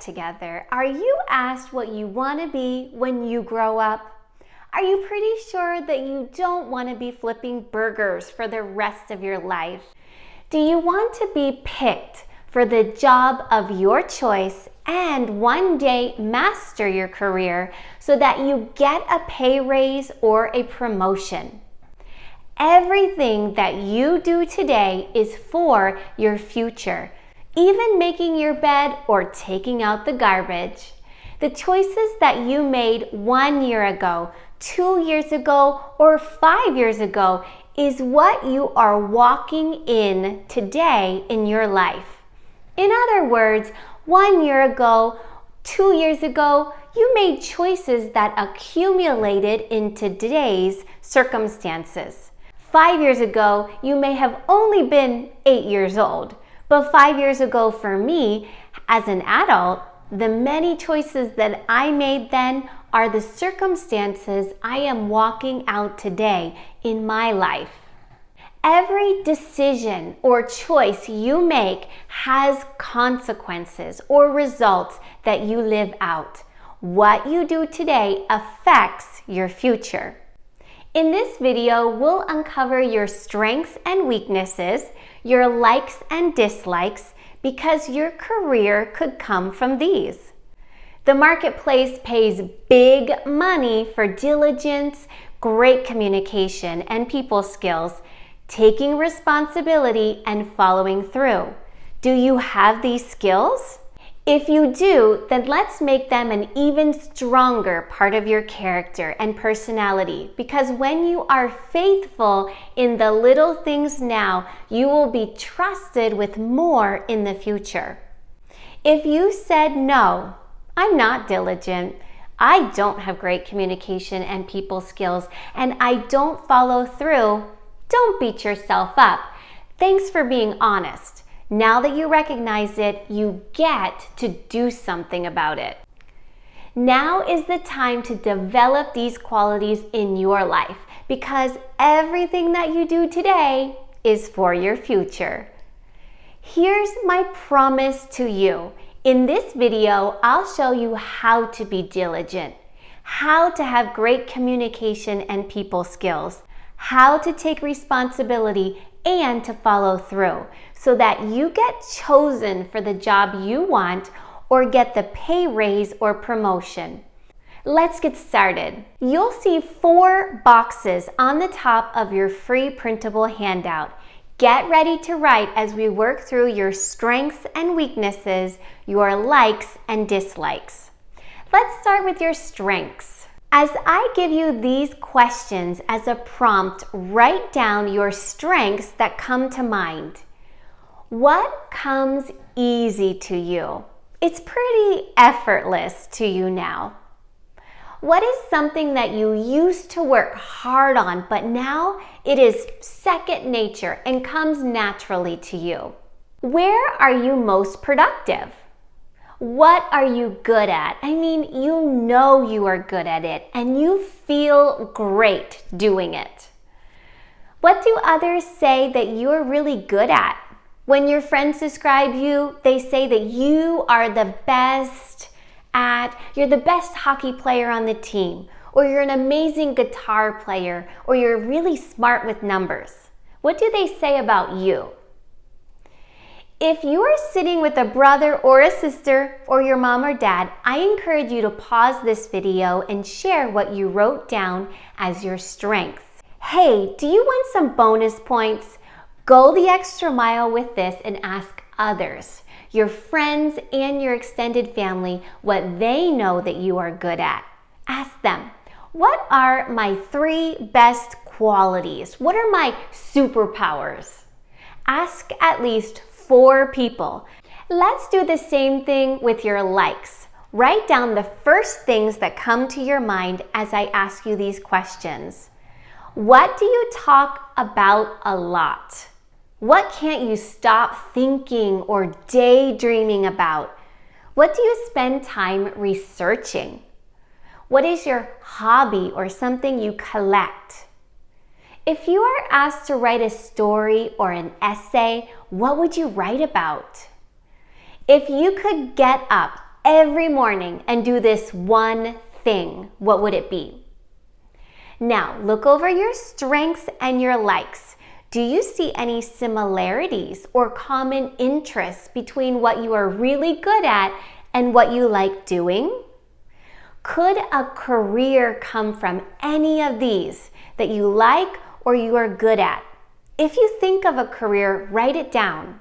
together. Are you asked what you want to be when you grow up? Are you pretty sure that you don't want to be flipping burgers for the rest of your life? Do you want to be picked for the job of your choice and one day master your career so that you get a pay raise or a promotion? Everything that you do today is for your future, even making your bed or taking out the garbage. The choices that you made 1 year ago, 2 years ago, or 5 years ago is what you are walking in today in your life. In other words, 1 year ago, 2 years ago, you made choices that accumulated into today's circumstances. 5 years ago, you may have only been 8 years old, but 5 years ago for me, as an adult, the many choices that I made then are the circumstances I am walking out today in my life. Every decision or choice you make has consequences or results that you live out. What you do today affects your future. In this video, we'll uncover your strengths and weaknesses, your likes and dislikes, because your career could come from these. The marketplace pays big money for diligence, great communication, and people skills, taking responsibility and following through. Do you have these skills? If you do, then let's make them an even stronger part of your character and personality, because when you are faithful in the little things now, you will be trusted with more in the future. If you said, "No, I'm not diligent, I don't have great communication and people skills, and I don't follow through," don't beat yourself up. Thanks for being honest. Now that you recognize it, you get to do something about it. Now is the time to develop these qualities in your life, because everything that you do today is for your future. Here's my promise to you. In this video, I'll show you how to be diligent, how to have great communication and people skills, how to take responsibility and to follow through so that you get chosen for the job you want or get the pay raise or promotion. Let's get started. You'll see 4 boxes on the top of your free printable handout. Get ready to write as we work through your strengths and weaknesses, your likes and dislikes. Let's start with your strengths. As I give you these questions as a prompt, write down your strengths that come to mind. What comes easy to you? It's pretty effortless to you now. What is something that you used to work hard on, but now it is second nature and comes naturally to you? Where are you most productive? What are you good at? I mean, you know you are good at it and you feel great doing it. What do others say that you're really good at? When your friends describe you, they say that you are the best you're the best hockey player on the team, or you're an amazing guitar player, or you're really smart with numbers. What do they say about you? If you are sitting with a brother or a sister or your mom or dad, I encourage you to pause this video and share what you wrote down as your strengths. Hey, do you want some bonus points? Go the extra mile with this and ask others, your friends and your extended family, what they know that you are good at. Ask them, what are my 3 best qualities? What are my superpowers? Ask at least 4 people. Let's do the same thing with your likes. Write down the first things that come to your mind as I ask you these questions. What do you talk about a lot? What can't you stop thinking or daydreaming about? What do you spend time researching? What is your hobby or something you collect? If you are asked to write a story or an essay, what would you write about? If you could get up every morning and do this one thing, what would it be? Now, look over your strengths and your likes. Do you see any similarities or common interests between what you are really good at and what you like doing? Could a career come from any of these that you like or you are good at? If you think of a career, write it down.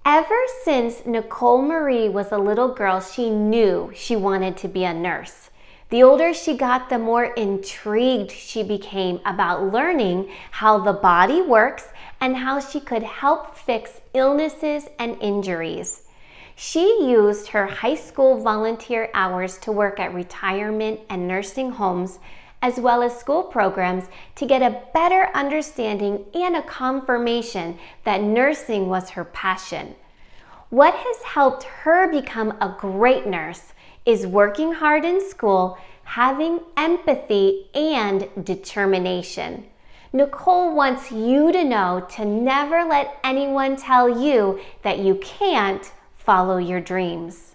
Ever since Nicole Marie was a little girl, she knew she wanted to be a nurse. The older she got, the more intrigued she became about learning how the body works and how she could help fix illnesses and injuries. She used her high school volunteer hours to work at retirement and nursing homes, as well as school programs, to get a better understanding and a confirmation that nursing was her passion. What has helped her become a great nurse is working hard in school, having empathy, and determination. Nicole wants you to know to never let anyone tell you that you can't follow your dreams.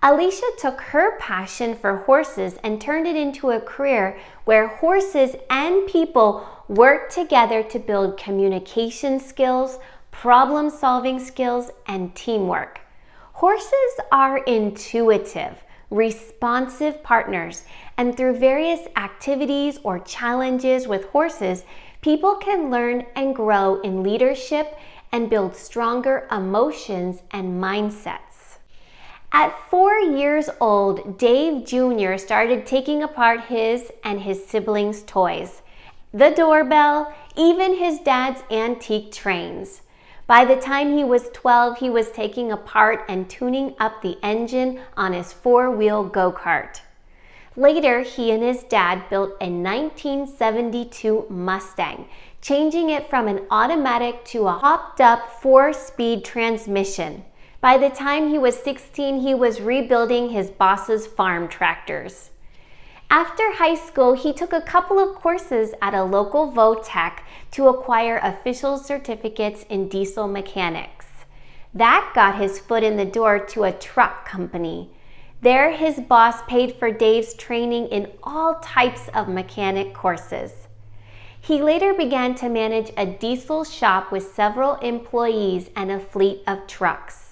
Alicia took her passion for horses and turned it into a career where horses and people work together to build communication skills, problem-solving skills, and teamwork. Horses are intuitive, responsive partners, and through various activities or challenges with horses, people can learn and grow in leadership and build stronger emotions and mindsets. At 4 years old, Dave Jr. started taking apart his and his siblings' toys, the doorbell, even his dad's antique trains. By the time he was 12, he was taking apart and tuning up the engine on his 4-wheel go-kart. Later, he and his dad built a 1972 Mustang, changing it from an automatic to a hopped-up 4-speed transmission. By the time he was 16, he was rebuilding his boss's farm tractors. After high school, he took a couple of courses at a local Votech to acquire official certificates in diesel mechanics. That got his foot in the door to a truck company. There, his boss paid for Dave's training in all types of mechanic courses. He later began to manage a diesel shop with several employees and a fleet of trucks.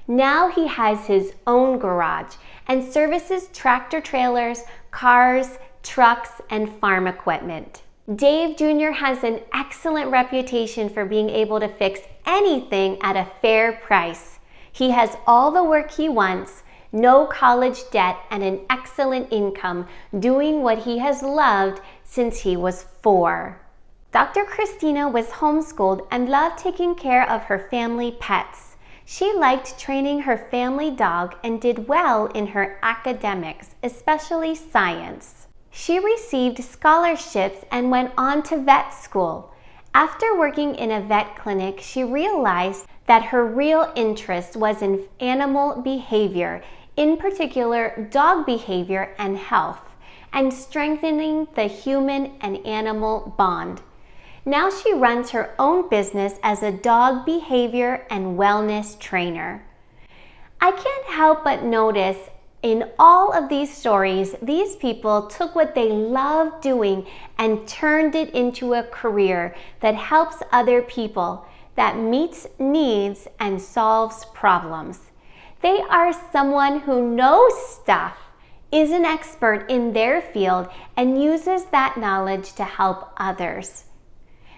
Now he has his own garage and services tractor trailers, cars, trucks, and farm equipment. Dave Jr. has an excellent reputation for being able to fix anything at a fair price. He has all the work he wants, no college debt, and an excellent income doing what he has loved since he was 4. Dr. Christina was homeschooled and loved taking care of her family pets. She liked training her family dog and did well in her academics, especially science. She received scholarships and went on to vet school. After working in a vet clinic, she realized that her real interest was in animal behavior, in particular dog behavior and health, and strengthening the human and animal bond. Now she runs her own business as a dog behavior and wellness trainer. I can't help but notice in all of these stories, these people took what they loved doing and turned it into a career that helps other people, that meets needs and solves problems. They are someone who knows stuff, is an expert in their field, and uses that knowledge to help others.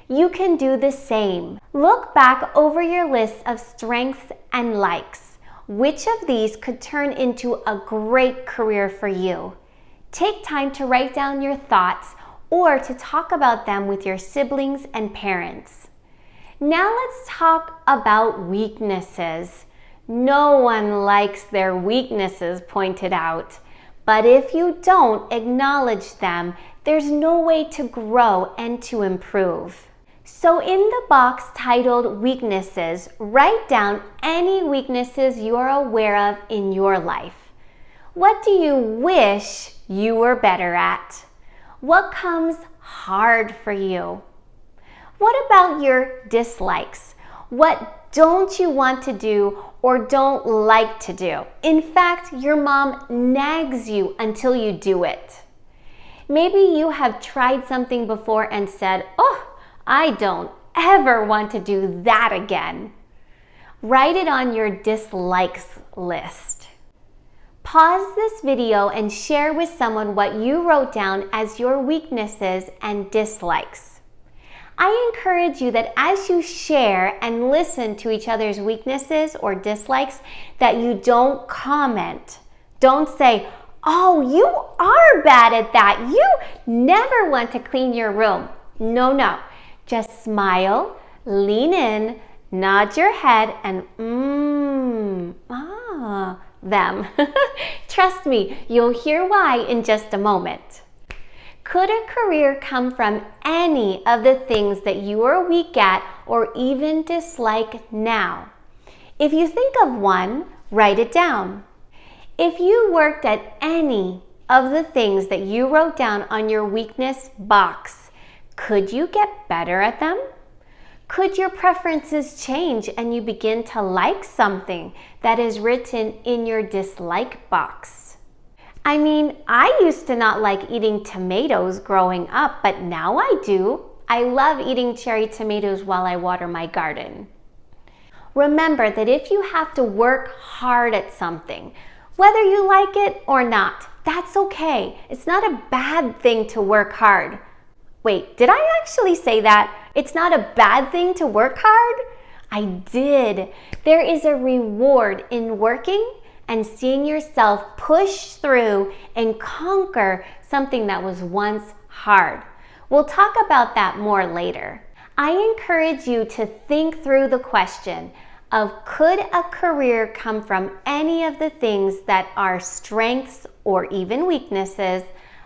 You can do the same. Look back over your list of strengths and likes. Which of these could turn into a great career for you? Take time to write down your thoughts or to talk about them with your siblings and parents. Now let's talk about weaknesses. No one likes their weaknesses pointed out. But if you don't acknowledge them, there's no way to grow and to improve. So in the box titled Weaknesses, write down any weaknesses you are aware of in your life. What do you wish you were better at? What comes hard for you? What about your dislikes? What don't you want to do or don't like to do? In fact, your mom nags you until you do it. Maybe you have tried something before and said, "Oh, I don't ever want to do that again." Write it on your dislikes list. Pause this video and share with someone what you wrote down as your weaknesses and dislikes. I encourage you that as you share and listen to each other's weaknesses or dislikes, that you don't comment. Don't say, "Oh, you are bad at that. You never want to clean your room." No. Just smile, lean in, nod your head, and them. Trust me, you'll hear why in just a moment. Could a career come from any of the things that you are weak at or even dislike now? If you think of one, write it down. If you worked at any of the things that you wrote down on your weakness box, could you get better at them? Could your preferences change and you begin to like something that is written in your dislike box? I mean, I used to not like eating tomatoes growing up, but now I do. I love eating cherry tomatoes while I water my garden. Remember that if you have to work hard at something, whether you like it or not, that's okay. It's not a bad thing to work hard. Wait, did I actually say that? It's not a bad thing to work hard? I did. There is a reward in working and seeing yourself push through and conquer something that was once hard. We'll talk about that more later. I encourage you to think through the question of, could a career come from any of the things that are strengths or even weaknesses,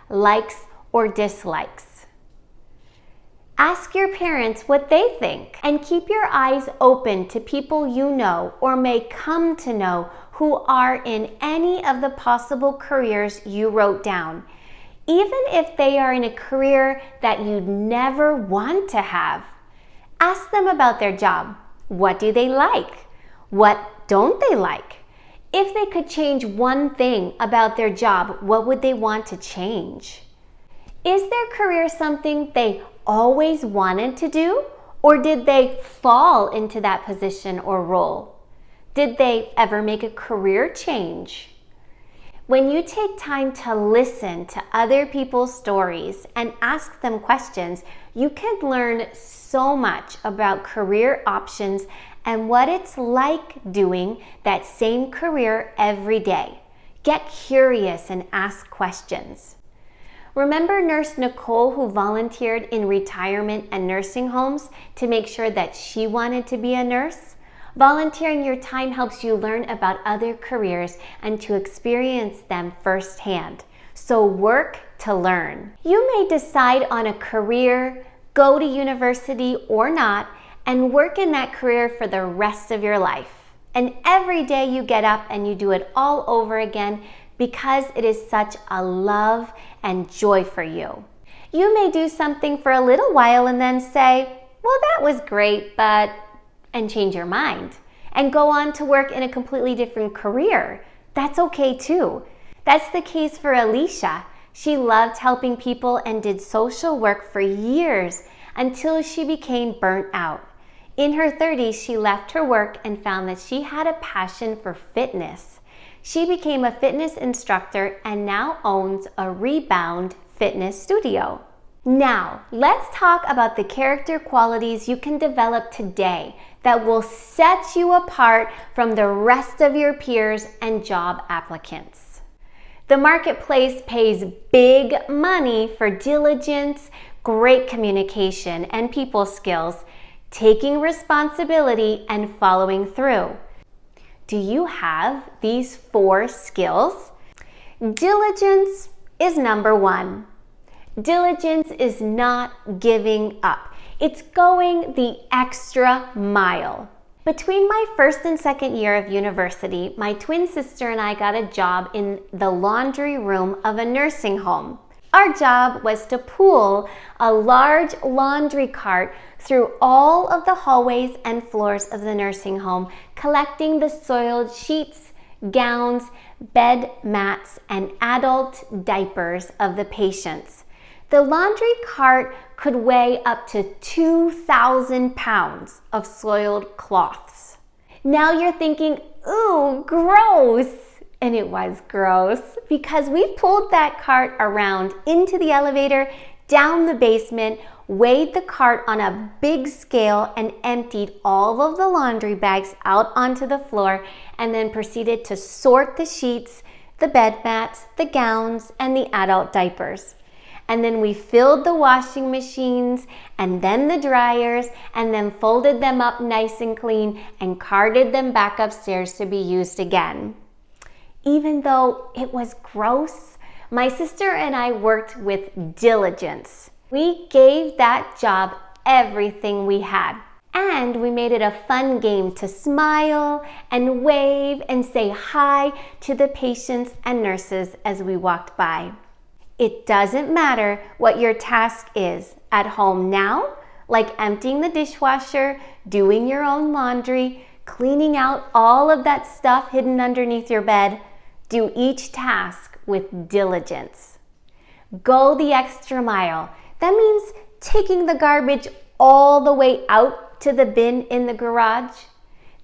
likes or dislikes? Ask your parents what they think and keep your eyes open to people you know or may come to know who are in any of the possible careers you wrote down, even if they are in a career that you'd never want to have. Ask them about their job. What do they like? What don't they like? If they could change one thing about their job, what would they want to change? Is their career something they always wanted to do, or did they fall into that position or role? Did they ever make a career change? When you take time to listen to other people's stories and ask them questions, you can learn so much about career options and what it's like doing that same career every day. Get curious and ask questions. Remember Nurse Nicole, who volunteered in retirement and nursing homes to make sure that she wanted to be a nurse? Volunteering your time helps you learn about other careers and to experience them firsthand. So work to learn. You may decide on a career, go to university or not, and work in that career for the rest of your life. And every day you get up and you do it all over again because it is such a love and joy for you. You may do something for a little while and then say, "Well, that was great, but," and change your mind and go on to work in a completely different career. That's okay too. That's the case for Alicia. She loved helping people and did social work for years until she became burnt out. In her 30s, she left her work and found that she had a passion for fitness. She became a fitness instructor and now owns a Rebound fitness studio. Now, let's talk about the character qualities you can develop today that will set you apart from the rest of your peers and job applicants. The marketplace pays big money for diligence, great communication and people skills, taking responsibility and following through. Do you have these 4 skills? Diligence is number 1. Diligence is not giving up. It's going the extra mile. Between my first and second year of university, my twin sister and I got a job in the laundry room of a nursing home. Our job was to pull a large laundry cart through all of the hallways and floors of the nursing home, collecting the soiled sheets, gowns, bed mats, and adult diapers of the patients. The laundry cart could weigh up to 2,000 pounds of soiled cloths. Now you're thinking, ooh, gross. And it was gross because we pulled that cart around into the elevator, down the basement, weighed the cart on a big scale, and emptied all of the laundry bags out onto the floor, and then proceeded to sort the sheets, the bed mats, the gowns, and the adult diapers. And then we filled the washing machines and then the dryers, and then folded them up nice and clean and carted them back upstairs to be used again. Even though it was gross, my sister and I worked with diligence. We gave that job everything we had, and we made it a fun game to smile and wave and say hi to the patients and nurses as we walked by. It doesn't matter what your task is at home now, like emptying the dishwasher, doing your own laundry, cleaning out all of that stuff hidden underneath your bed. Do each task with diligence. Go the extra mile. That means taking the garbage all the way out to the bin in the garage.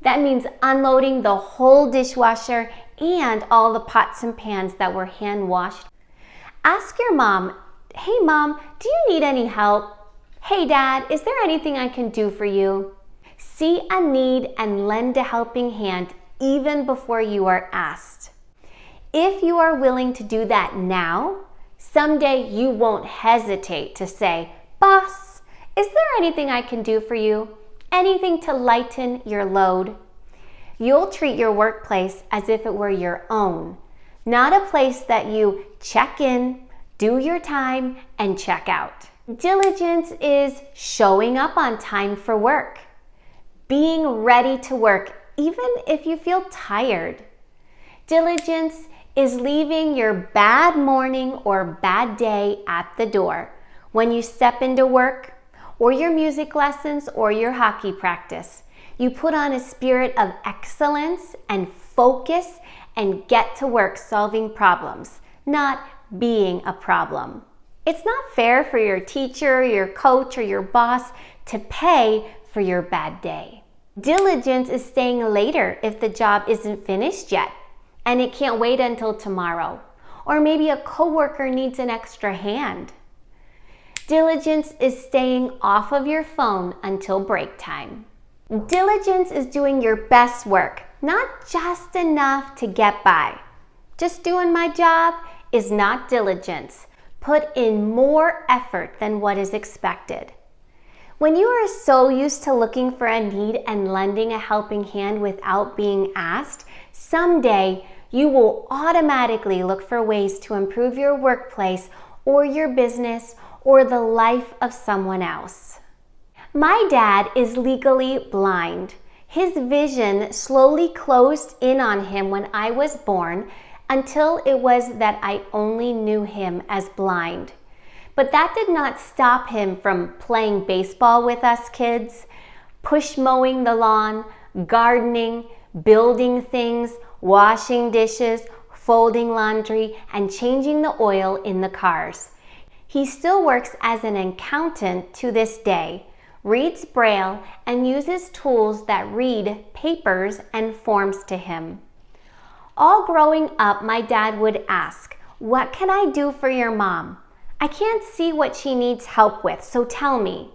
That means unloading the whole dishwasher and all the pots and pans that were hand washed. Ask your mom, hey mom, do you need any help? Hey dad, is there anything I can do for you? See a need and lend a helping hand even before you are asked. If you are willing to do that now, someday you won't hesitate to say, boss, is there anything I can do for you? Anything to lighten your load? You'll treat your workplace as if it were your own, not a place that you check in, do your time, and check out. Diligence is showing up on time for work, being ready to work even if you feel tired. Diligence is leaving your bad morning or bad day at the door when you step into work or your music lessons or your hockey practice. You put on a spirit of excellence and focus and get to work solving problems, not being a problem. It's not fair for your teacher, your coach, or your boss to pay for your bad day. Diligence is staying later if the job isn't finished yet and it can't wait until tomorrow. Or maybe a coworker needs an extra hand. Diligence is staying off of your phone until break time. Diligence is doing your best work, not just enough to get by. Just doing my job is not diligence. Put in more effort than what is expected. When you are so used to looking for a need and lending a helping hand without being asked, someday you will automatically look for ways to improve your workplace or your business or the life of someone else. My dad is legally blind. His vision slowly closed in on him when I was born until it was that I only knew him as blind. But that did not stop him from playing baseball with us kids, push mowing the lawn, gardening, building things, washing dishes, folding laundry, and changing the oil in the cars. He still works as an accountant to this day, reads Braille, and uses tools that read papers and forms to him. All growing up, my dad would ask, "What can I do for your mom? I can't see what she needs help with, so tell me."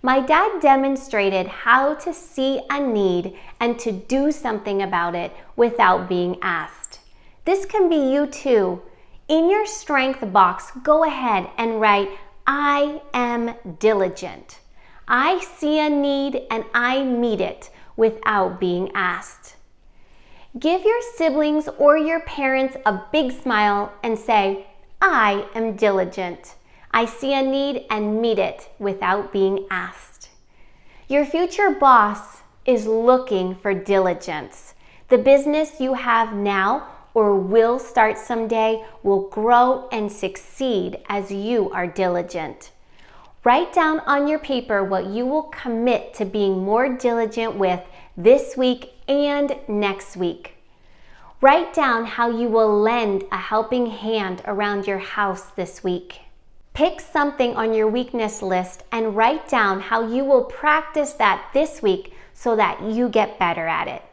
My dad demonstrated how to see a need and to do something about it without being asked. This can be you too. In your strength box, go ahead and write, "I am diligent." I see a need and I meet it without being asked. Give your siblings or your parents a big smile and say, "I am diligent. I see a need and meet it without being asked." Your future boss is looking for diligence. The business you have now or will start someday will grow and succeed as you are diligent. Write down on your paper what you will commit to being more diligent with this week and next week. Write down how you will lend a helping hand around your house this week. Pick something on your weakness list and write down how you will practice that this week so that you get better at it.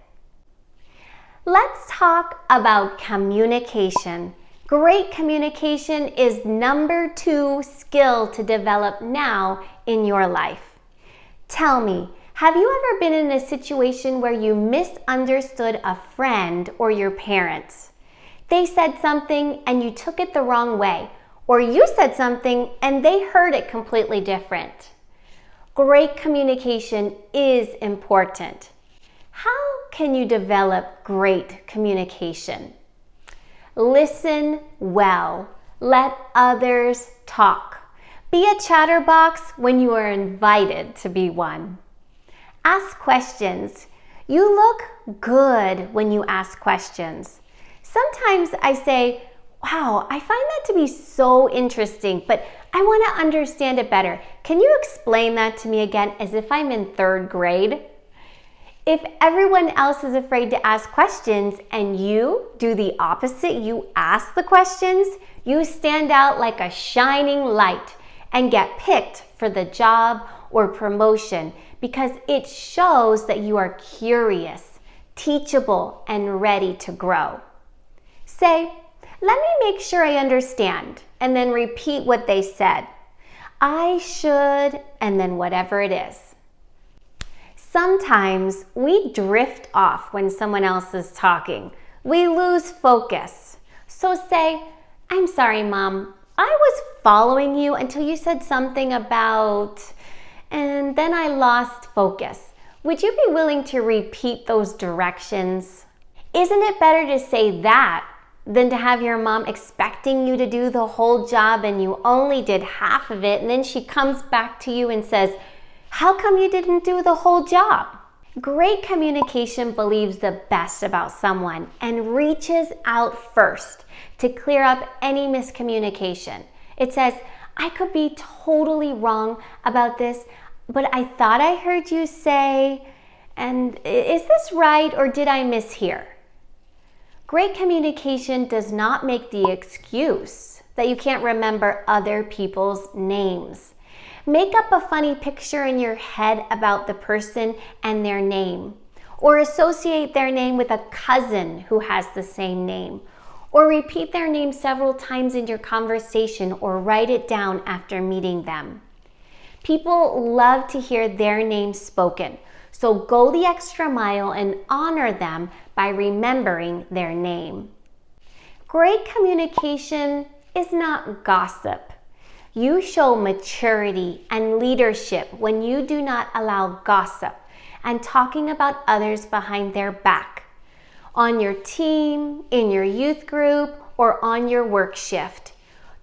Let's talk about communication. Great communication is number 2 skill to develop now in your life. Tell me, have you ever been in a situation where you misunderstood a friend or your parents? They said something and you took it the wrong way, or you said something and they heard it completely different. Great communication is important. How can you develop great communication? Listen well. Let others talk. Be a chatterbox when you are invited to be one. Ask questions. You look good when you ask questions. Sometimes I say, wow, I find that to be so interesting, but I want to understand it better. Can you explain that to me again as if I'm in 3rd grade? If everyone else is afraid to ask questions and you do the opposite, you ask the questions, you stand out like a shining light and get picked for the job or promotion because it shows that you are curious, teachable, and ready to grow. Say, let me make sure I understand, and then repeat what they said. I should, and then whatever it is. Sometimes we drift off when someone else is talking. We lose focus. So say, I'm sorry, Mom. I was following you until you said something about, and then I lost focus. Would you be willing to repeat those directions? Isn't it better to say that than to have your mom expecting you to do the whole job and you only did half of it, and then she comes back to you and says, how come you didn't do the whole job? Great communication believes the best about someone and reaches out first to clear up any miscommunication. It says, I could be totally wrong about this, but I thought I heard you say, and is this right or did I mishear? Great communication does not make the excuse that you can't remember other people's names. Make up a funny picture in your head about the person and their name, or associate their name with a cousin who has the same name, or repeat their name several times in your conversation or write it down after meeting them. People love to hear their name spoken, so go the extra mile and honor them by remembering their name. Great communication is not gossip. You show maturity and leadership when you do not allow gossip and talking about others behind their back, on your team, in your youth group, or on your work shift.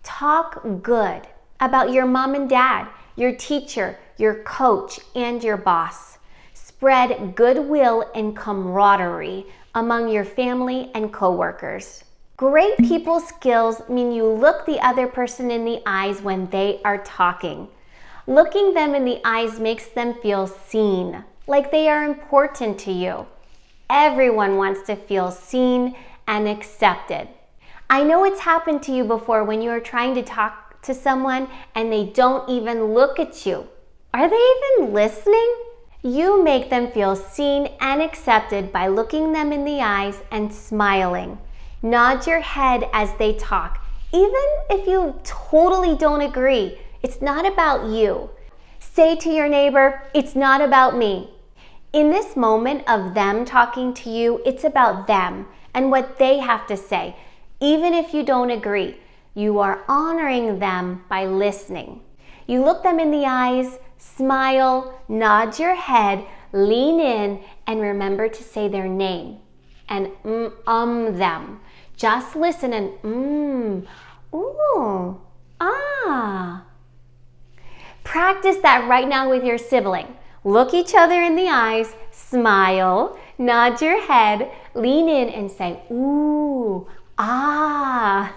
Talk good about your mom and dad, your teacher, your coach, and your boss. Spread goodwill and camaraderie among your family and coworkers. Great people skills mean you look the other person in the eyes when they are talking. Looking them in the eyes makes them feel seen, like they are important to you. Everyone wants to feel seen and accepted. I know it's happened to you before when you are trying to talk to someone and they don't even look at you. Are they even listening? You make them feel seen and accepted by looking them in the eyes and smiling. Nod your head as they talk, even if you totally don't agree. It's not about you. Say to your neighbor, it's not about me. In this moment of them talking to you, it's about them and what they have to say. Even if you don't agree, you are honoring them by listening. You look them in the eyes, smile, nod your head, lean in, and remember to say their name and them. Just listen and ooh, ah. Practice that right now with your sibling. Look each other in the eyes, smile, nod your head, lean in and say, ooh, ah.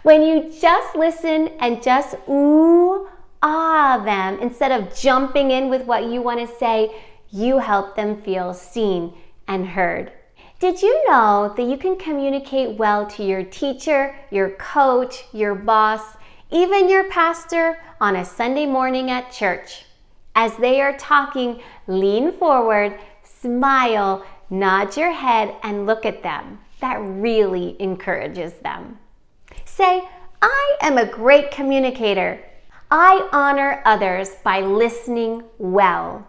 When you just listen and just ooh, them instead of jumping in with what you want to say. You help them feel seen and heard. Did you know that you can communicate well to your teacher, your coach, your boss, even your pastor on a Sunday morning at church? As they are talking, lean forward, smile, nod your head, and look at them. That really encourages them. Say, I am a great communicator. I honor others by listening well.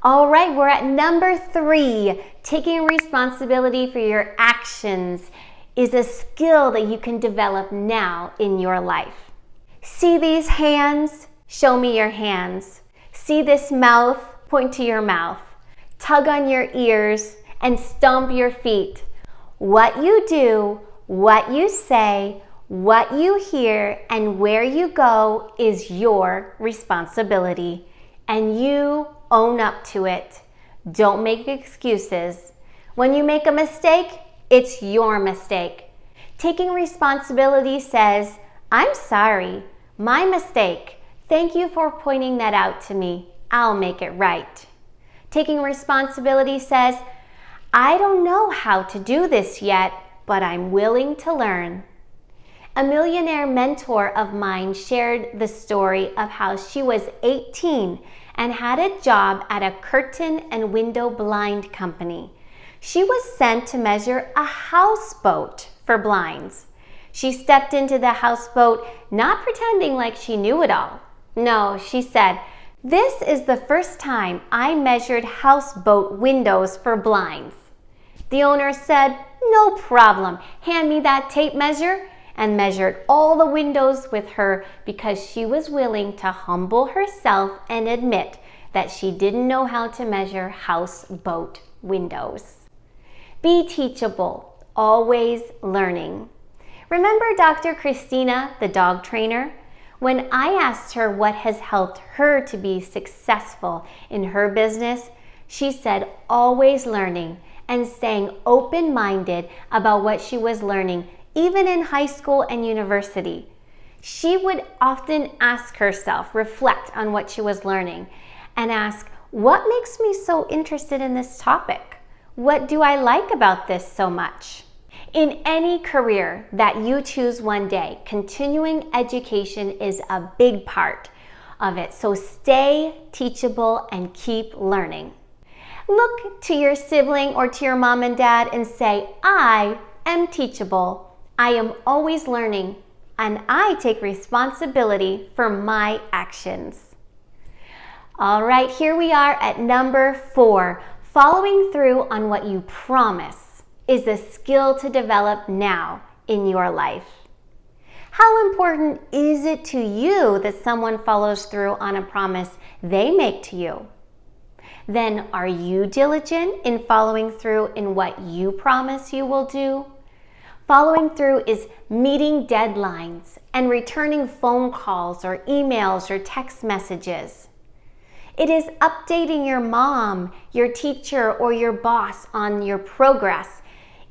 All right, we're at number 3. Taking responsibility for your actions is a skill that you can develop now in your life. See these hands? Show me your hands. See this mouth? Point to your mouth. Tug on your ears and stomp your feet. What you do, what you say, what you hear, and where you go is your responsibility, and you own up to it. Don't make excuses. When you make a mistake, it's your mistake. Taking responsibility says, I'm sorry, my mistake. Thank you for pointing that out to me. I'll make it right. Taking responsibility says, I don't know how to do this yet, but I'm willing to learn. A millionaire mentor of mine shared the story of how she was 18 and had a job at a curtain and window blind company. She was sent to measure a houseboat for blinds. She stepped into the houseboat not pretending like she knew it all. No, she said, this is the first time I measured houseboat windows for blinds. The owner said, no problem, hand me that tape measure, and measured all the windows with her because she was willing to humble herself and admit that she didn't know how to measure houseboat windows. Be teachable, always learning. Remember Dr. Christina, the dog trainer? When I asked her what has helped her to be successful in her business, she said always learning and staying open-minded about what she was learning, even in high school and university. She would often ask herself, reflect on what she was learning, and ask, what makes me so interested in this topic? What do I like about this so much? In any career that you choose one day, continuing education is a big part of it. So stay teachable and keep learning. Look to your sibling or to your mom and dad and say, I am teachable. I am always learning, and I take responsibility for my actions. All right, here we are at number 4. Following through on what you promise is a skill to develop now in your life. How important is it to you that someone follows through on a promise they make to you? Then are you diligent in following through in what you promise you will do? Following through is meeting deadlines and returning phone calls or emails or text messages. It is updating your mom, your teacher, or your boss on your progress,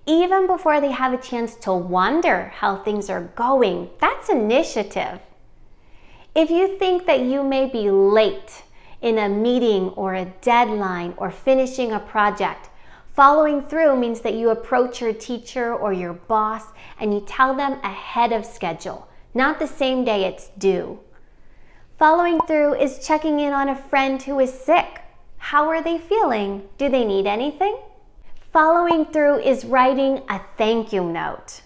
even before they have a chance to wonder how things are going. That's initiative. If you think that you may be late in a meeting or a deadline or finishing a project, following through means that you approach your teacher or your boss and you tell them ahead of schedule, not the same day it's due. Following through is checking in on a friend who is sick. How are they feeling? Do they need anything? Following through is writing a thank you note.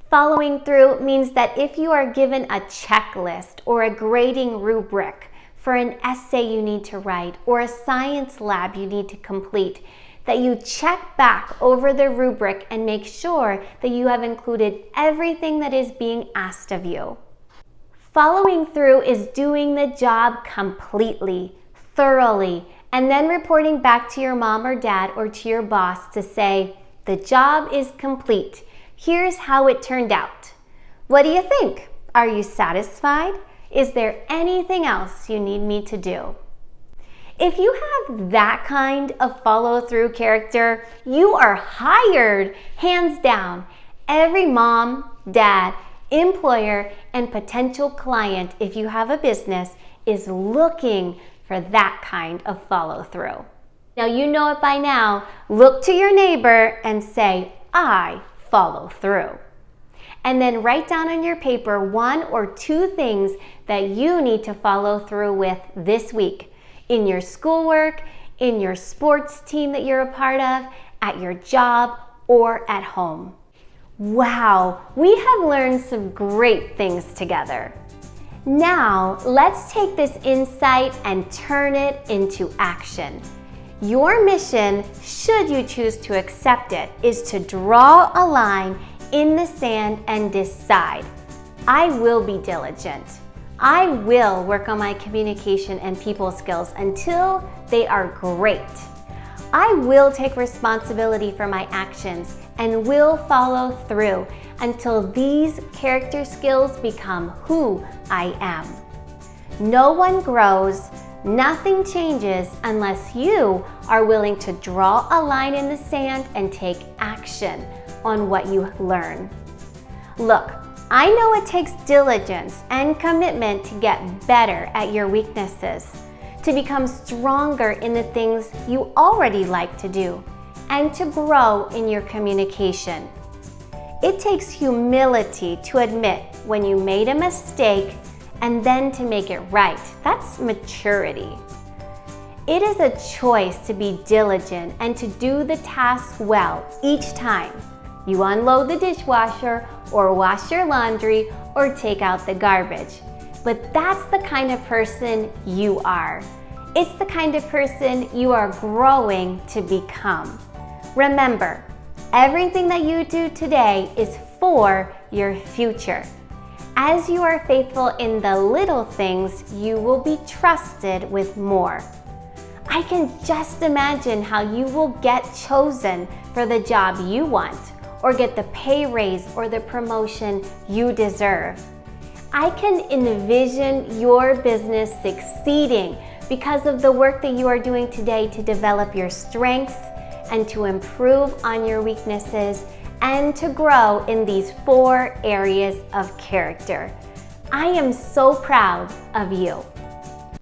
Following through means that if you are given a checklist or a grading rubric for an essay you need to write or a science lab you need to complete, that you check back over the rubric and make sure that you have included everything that is being asked of you. Following through is doing the job completely, thoroughly, and then reporting back to your mom or dad or to your boss to say, the job is complete. Here's how it turned out. What do you think? Are you satisfied? Is there anything else you need me to do? If you have that kind of follow-through character, you are hired, hands down. Every mom, dad, employer and potential client, if you have a business, is looking for that kind of follow-through. Now you know it by now. Look to your neighbor and say, I follow through. And then write down on your paper 1 or 2 things that you need to follow through with this week in your schoolwork, in your sports team that you're a part of, at your job, or at home. Wow, we have learned some great things together. Now, let's take this insight and turn it into action. Your mission, should you choose to accept it, is to draw a line in the sand and decide, I will be diligent. I will work on my communication and people skills until they are great. I will take responsibility for my actions and will follow through until these character skills become who I am. No one grows, nothing changes unless you are willing to draw a line in the sand and take action on what you learn. Look, I know it takes diligence and commitment to get better at your weaknesses, to become stronger in the things you already like to do, and to grow in your communication. It takes humility to admit when you made a mistake and then to make it right. That's maturity. It is a choice to be diligent and to do the task well each time you unload the dishwasher or wash your laundry or take out the garbage. But that's the kind of person you are. It's the kind of person you are growing to become. Remember, everything that you do today is for your future. As you are faithful in the little things, you will be trusted with more. I can just imagine how you will get chosen for the job you want, or get the pay raise or the promotion you deserve. I can envision your business succeeding because of the work that you are doing today to develop your strengths and to improve on your weaknesses and to grow in these 4 areas of character. I am so proud of you.